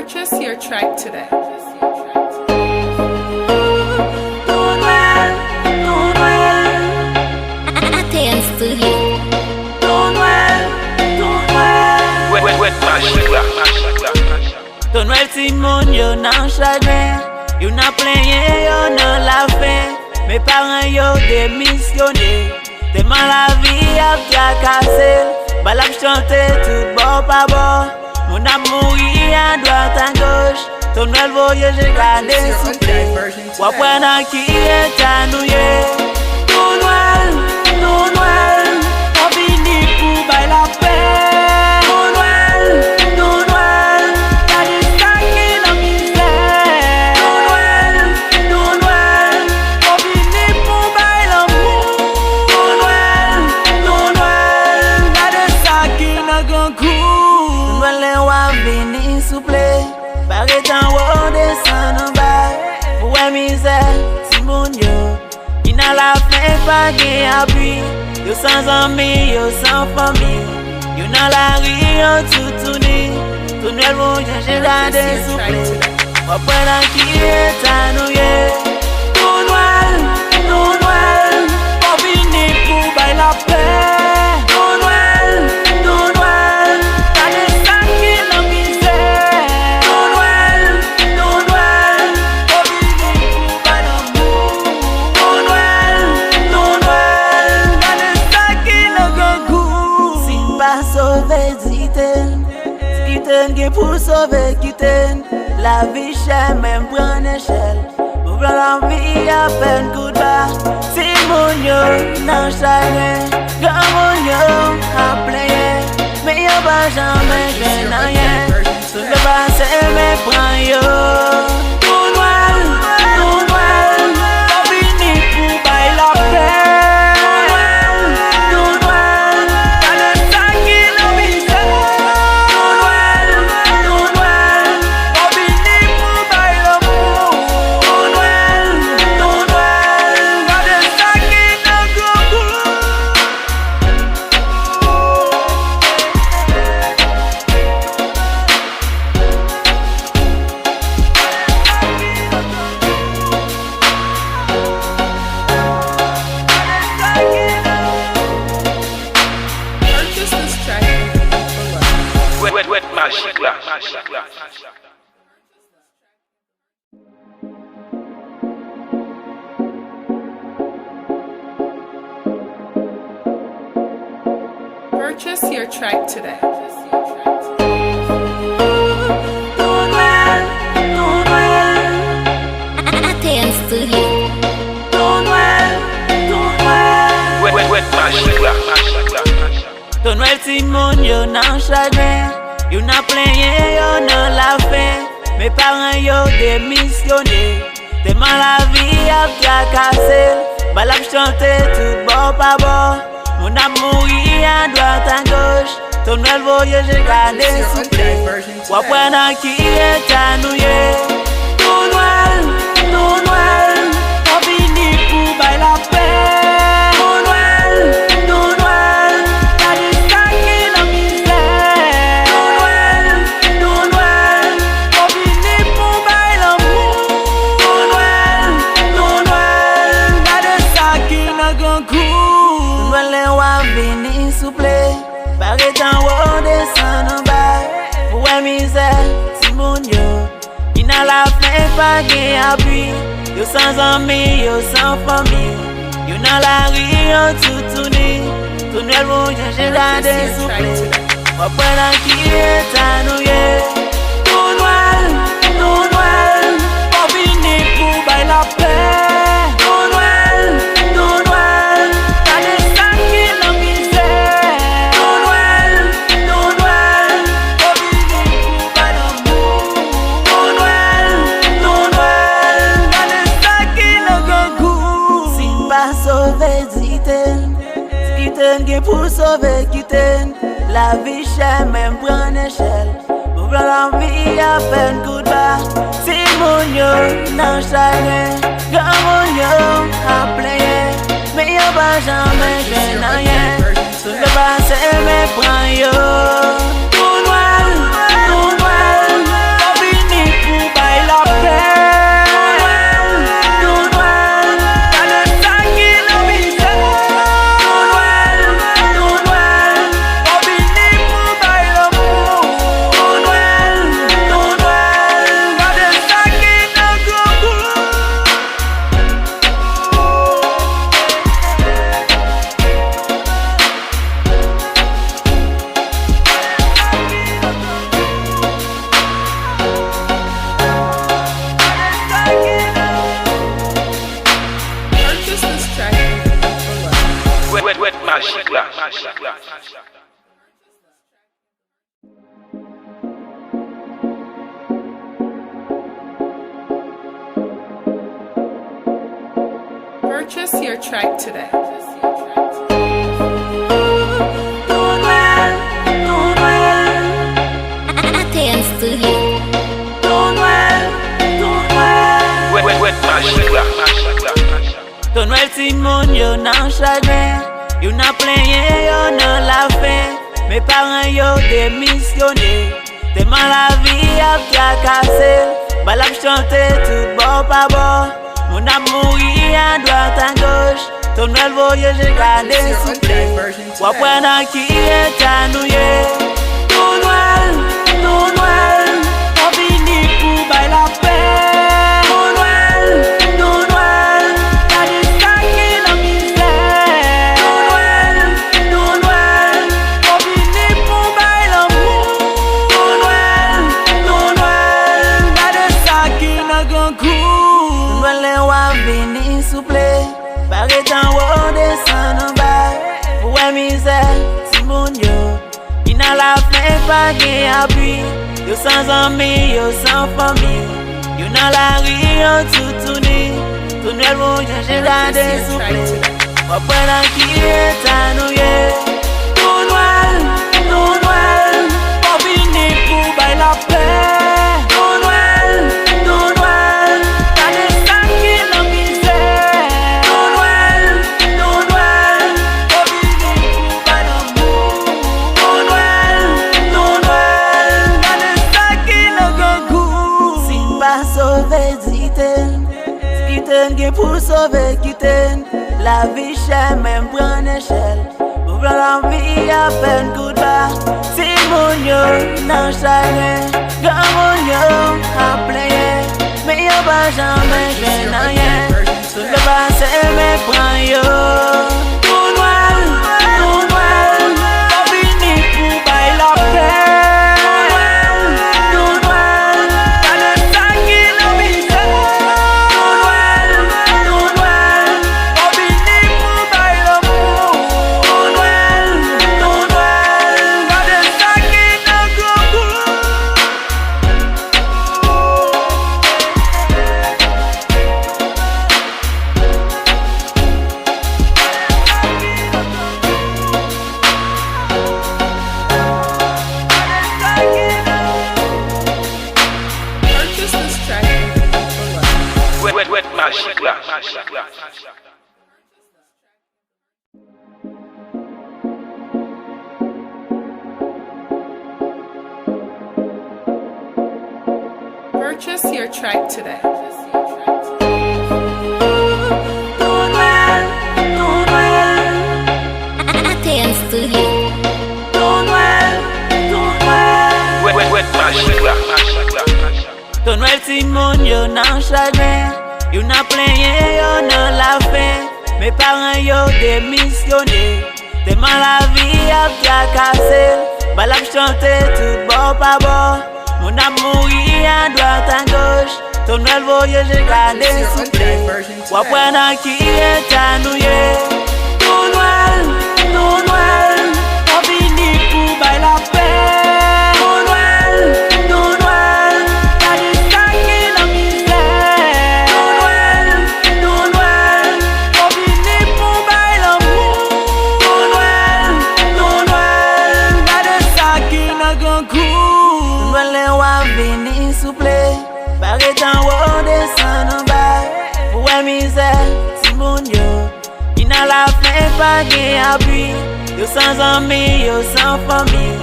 Purchase your track today. Ton noël si moun yo nan chagrin, yo nan plenye, yo nan la fin. Mes parents yo démissionné, tellement la vie a cassé. Balap chante tout bon pa bon, mon amour y a droite à gauche. Ton noël voyage gardé souple, wapwen an ki etanouye. Ton noël, on vini pou bay la paix. Ton noël, y'a des sacs qui la misère. Ton noël, on vini pou bay l'amour. Ton noël, y'a des sacs qui la grand coup. Ton noël on vini souple, barre tan haut descend en bas. Pour un misère, si mon yo, il n'a la fin pas gain appui. Yo sans amis, yo sans famille, yo dans la rue, yo tout tourné. Ton noël voyage gardé souple, wapwen an ki etanouye. Ton noël, on vini pou bay la paix. Ton noël, y'a des sacs qui la misère. Ton noël, on vini pou bay l'amour. Ton noël, y'a des sacs qui la grand goût. Si pas sauver dit-elle, Kiten gen pou sauver kiten. La vie chère même prend échelle. Mon plan la vie à peine coup de bas. Si mon yo nan chagrin, grand mon yo a plein. Mais yo pas jamais gain rien. Tout le passé me prend yo. Ton noël, on vini pou bay la paix. Ton noël, y'a des sacs qui la misère. Ton noël, on vini pou bay l'amour. Ton noël, y'a des sacs qui la grand goût. Purchase this track for love. Purchase your track today. Ton noël, Ton noël, Ton noël si moun yo nan chagrin, yo nan plenye, yo nan la fin. Mes parents yo démissionné, tellement la vie a cassé. Balap chante tout bon pa bon, mon amour y a droite à gauche. Ton noël voyage gardé souple, wapwen an ki etanouye. Ton noël, on vini pou bay la paix. Ton noël, y'a des sacs qui la misère. Ton noël, on vini pou bay l'amour. Ton noël, y'a des sacs qui la grand coup. Ton noël on vini souple, barre tan haut descend en bas. Pour un misère, si mon yo, il n'a la fin pas gain appui. Yo sans amis, yo sans famille, yo dans la rue, yo tout tourné. Ton noël voyage gardé souple, wapwen an ki etanouye. Ton noël, on vini pou bay la paix. Ton noël, y'a des sacs qui la misère. Ton noël, on vini pou bay l'amour. Ton noël, y'a des sacs qui la grand goût. Si pas sauver dit-elle, Kiten gen pou sauver kiten. La vie chère même prend échelle. Mon plan la vie a peine coup de bas. Si mon yo nan chagrin, grand mon yo a plein. Mais yo pas jamais gain rien. Tout le passé me prend yo. Ton noël, on vini magique là. Purchase your track today. Ton noël ti moun yo nan chagrin, yo nan plenye, yo nan la fin. Mes parents yo démissionné, tellement la vie a cassé. Balap chante tout bon pa bon, mon amour y à droite à gauche. Ton noël voyage gardé souple, wapwen nan ki etanouye. Ton noël, on vini pou bay la paix. Ton noël, y'a des sacs qui n'en misère. Ton noël, on vini pou bay l'amour. Ton noël, y'a des sacs qui n'en grand coup. Noël wap vini souple, pare tan wou desan an bay. Pouwe misère, si moun yo, ki nan la fin pa gen apui. Yo sans amis, yo sans famille, yo nan la rue, yo toutouni. Ton noël voyage gardé souple, wapwen nan ki etanouye. Ton noël, on vini pou bay la paix. Ton noël, y'a des sacs qui n'en misère. Ton noël, on vini pou bay l'amour. Ton noël, y'a des sacs qui n'en grand goût. Si pas sauvé dit-elle, Kiten gen pou sauver kiten. La vie chère même prend échelle. Pour prendre la vie à peine coup de barre. Si mon yo nan chagrin, grand mon yo a plein. Mais yo pas jamais gêne rien. Tout le passé me prend yo. Ton noël, on vini pou bay la paix. Ton noël, y'a des sacs qui n'en misère. Purchase this track and keep it for life. Magique là. Purchase your track today. Magique là. Ton noël ti moun yo nan chagrin, yo nan plenye, yo nan la fin. Mes parents yo démissionné, tellement la vie a cassé. Balap chante tout bon pa bon, mon amour y à droite à gauche. Ton noël voyage gardé souple, wapwen nan ki etanouye. Ton noël, on vini pou bay la paix. Ton noël, y'a des sacs qui n'en misère. Ton noël, on vini pou bay l'amour. Ton noël, y'a des sacs qui n'en grand coup. Noël wap vini souple, pare tan wou desan an bay. Pouwe misère, si moun yo, ki nan la fin pa gen apui. Yo sans amis, yo sans famille,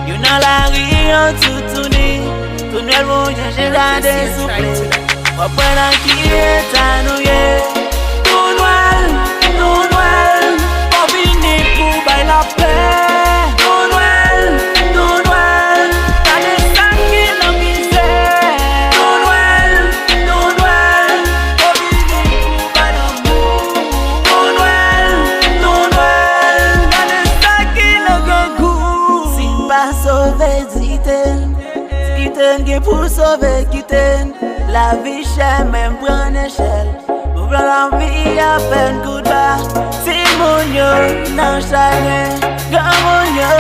yo nan la rue, yo toutouni. Ton noël voyage gardé souple, wapwen nan ki etanouye. Ton noël, on vini pou bay la paix. Ton noël, y'a des sacs qui n'en misère. Ton noël, on vini pou bay l'amour. Ton noël, y'a des sacs qui n'en grand goût. Si pas sauvé dit-elle, Kiten gen pou sauver kiten. La vie chère même prend échelle. Pour prendre la vie à peine coup de barre. Si mon yo nan chagrin. Gamon yo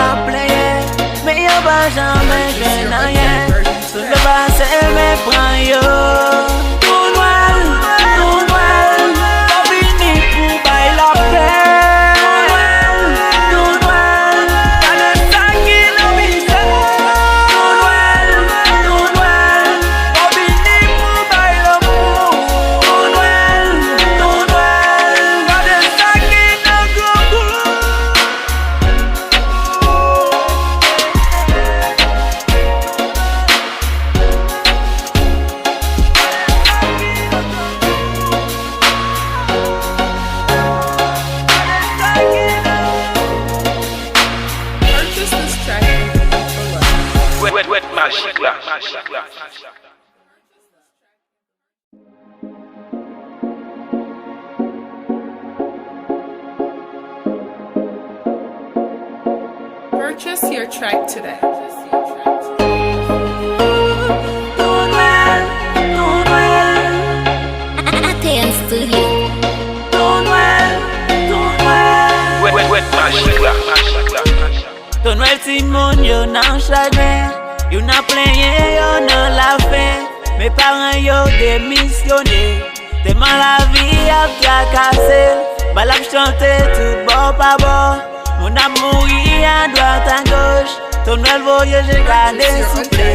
a playe, mais yo pas jamais jwen nan rien. Tout le passé me prend yo. Tout noël, pas fini pour bailler la paix. Tout noël, y'a le sang qui nous misère. Tout noël, pas fini pour bailler l'amour. Tout noël, y'a le sang qui nous goûte. Purchase this track for love. Wet magique là. Purchase your track today. Atery Studio. Wet magique là. Ton noël ti moun yo nan chagrin. Yo nan plenye, yo nan la fin. Mes parents yo démissionné. Tellement la vie a fracassé. Balap chante tout bon pa bon. Mon amour y a droite à gauche. Ton noël voyage j'ai gardé soufflé.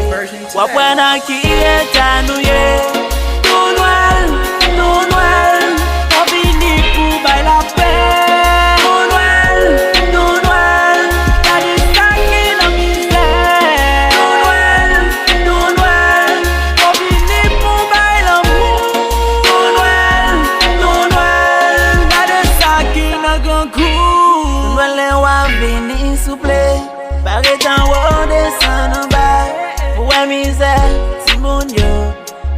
Wapwen nan ki etanouye. Ton noël, pas fini pour bailler la paix. Ton noël, y'a du sang qui nous misère. Ton noël, pas fini pour bailler l'amour. Ton noël, y'a du sang qui nous goûte. Ton noël est wa vini souple. Barre en haut, descend en bas. Pour misère, si mon yo.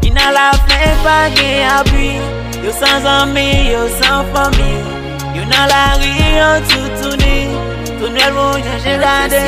Il n'a la fin, pas gain appui. Yo sans amis, yo sans famille. Yo dans la rue, yo tout tourné. Ton noël, j'ai gardé.